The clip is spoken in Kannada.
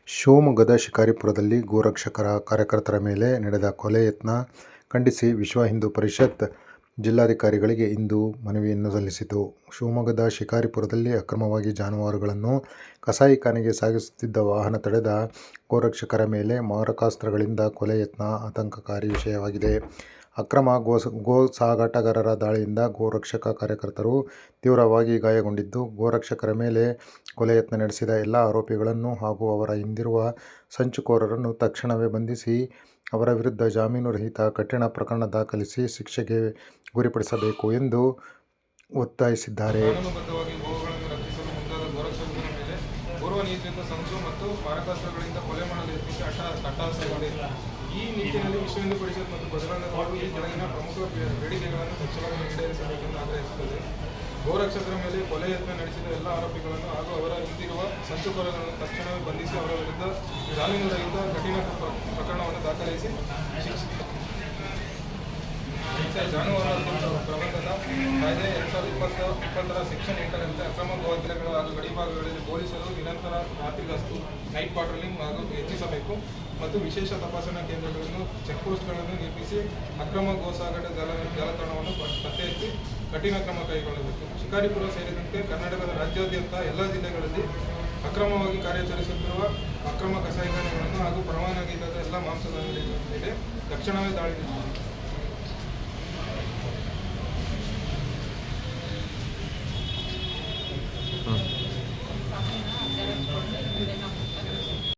ಶಿವಮೊಗ್ಗದ ಶಿಕಾರಿಪುರದಲ್ಲಿ ಗೋರಕ್ಷಕರ ಕಾರ್ಯಕರ್ತರ ಮೇಲೆ ನಡೆದ ಕೊಲೆ ಯತ್ನ ಖಂಡಿಸಿ ವಿಶ್ವ ಹಿಂದೂ ಪರಿಷತ್ ಜಿಲ್ಲಾಧಿಕಾರಿಗಳಿಗೆ ಇಂದು ಮನವಿಯನ್ನು ಸಲ್ಲಿಸಿತು. ಶಿವಮೊಗ್ಗದ ಶಿಕಾರಿಪುರದಲ್ಲಿ ಅಕ್ರಮವಾಗಿ ಜಾನುವಾರುಗಳನ್ನು ಕಸಾಯಿಖಾನೆಗೆ ಸಾಗಿಸುತ್ತಿದ್ದ ವಾಹನ ತಡೆದ ಗೋರಕ್ಷಕರ ಮೇಲೆ ಮಾರಕಾಸ್ತ್ರಗಳಿಂದ ಕೊಲೆ ಯತ್ನ ಆತಂಕಕಾರಿ ವಿಷಯವಾಗಿದೆ. ಅಕ್ರಮ ಗೋ ಸಾಗಾಟಗಾರರ ದಾಳಿಯಿಂದ ಗೋರಕ್ಷಕ ಕಾರ್ಯಕರ್ತರು ತೀವ್ರವಾಗಿ ಗಾಯಗೊಂಡಿದ್ದು, ಗೋರಕ್ಷಕರ ಮೇಲೆ ಕೊಲೆ ಯತ್ನ ನಡೆಸಿದ ಎಲ್ಲ ಆರೋಪಿಗಳನ್ನು ಹಾಗೂ ಅವರ ಹಿಂದಿರುವ ಸಂಚುಕೋರರನ್ನು ತಕ್ಷಣವೇ ಬಂಧಿಸಿ ಅವರ ವಿರುದ್ಧ ಜಾಮೀನು ರಹಿತ ಕಠಿಣ ಪ್ರಕರಣ ದಾಖಲಿಸಿ ಶಿಕ್ಷೆಗೆ ಗುರಿಪಡಿಸಬೇಕು ಎಂದು ಒತ್ತಾಯಿಸಿದ್ದಾರೆ. ಕಾನೂನುಬದ್ಧವಾಗಿ ಗೋವುಗಳನ್ನು ರಕ್ಷಿಸಲು ಮುಂದಾದ ಗೋರಕ್ಷಕರ ಮೇಲೆ ಪೂರ್ವನಿಯೋಜಿತ ಸಂಚು ಮತ್ತು ಮಾರಕಾಸ್ತ್ರಗಳಿಂದ ಕೊಲೆ ಮಾಡಲು ಯತ್ನಿಸಿ ಅಟ್ಟಹಾಸವಾಗಿದೆ. ಈ ನಿಟ್ಟಿನಲ್ಲಿ ವಿಶ್ವ ಹಿಂದೂ ಪರಿಷತ್ ಮತ್ತು ಬಜರಂಗ ದಳವು ಈ ಕೆಳಗಿನ ಪ್ರಮುಖ ಬೇಡಿಕೆಗಳನ್ನು ತಕ್ಷಣವೇ ಈಡೇರಿಸಬೇಕೆಂದು ಆಗ್ರಹಿಸುತ್ತದೆ. ಗೋರಕ್ಷಕರ ಮೇಲೆ ಕೊಲೆ ಯತ್ನ ನಡೆಸಿದ ಎಲ್ಲ ಆರೋಪಿಗಳನ್ನು ಹಾಗೂ ಅವರ ಹಿಂದಿರುವ ಸಂಚುಕೋರಗಳನ್ನು ತಕ್ಷಣವೇ ಬಂಧಿಸಿ ಅವರ ವಿರುದ್ಧ ಜಾಮೀನು ರಹಿತ ಕಠಿಣ ಪ್ರಕರಣವನ್ನು ದಾಖಲಿಸಿ ಜಾನುವಾರು ಪ್ರಬಂಧದ ಕಾಯ್ದೆ 2020ರ ಸೆಕ್ಷನ್ 8ರಂತೆ ಅಕ್ರಮ ಗೋಹತ್ಯೆಗಳು ಹಾಗೂ ಗಡಿಭಾಗಗಳಲ್ಲಿ ಪೊಲೀಸರು ನಿರಂತರ ರಾತ್ರಿ ಗಸ್ತು, ನೈಟ್ ಪಾಟ್ರೋಲಿಂಗ್ ಹಾಗೂ ಹೆಚ್ಚಿಸಬೇಕು ಮತ್ತು ವಿಶೇಷ ತಪಾಸಣಾ ಕೇಂದ್ರಗಳನ್ನು, ಚೆಕ್ಪೋಸ್ಟ್ಗಳನ್ನು ನಿರ್ಮಿಸಿ ಅಕ್ರಮ ಗೋಸಾಗಾಟ ಜಾಲತಾಣವನ್ನು ಪತ್ತೆ ಹಚ್ಚಿ ಕಠಿಣ ಕ್ರಮ ಕೈಗೊಳ್ಳಬೇಕು. ಶಿಕಾರಿಪುರ ಸೇರಿದಂತೆ ಕರ್ನಾಟಕದ ರಾಜ್ಯಾದ್ಯಂತ ಎಲ್ಲ ಜಿಲ್ಲೆಗಳಲ್ಲಿ ಅಕ್ರಮವಾಗಿ ಕಾರ್ಯಾಚರಿಸುತ್ತಿರುವ ಅಕ್ರಮ ಕಸಾಯಿಖಾನೆಗಳನ್ನು ಹಾಗೂ ಪರವಾನಗಿ ಇಲ್ಲದ ಎಲ್ಲ ಮಾಂಸದ ಮೇಲೆ ತಕ್ಷಣವೇ ದಾಳಿ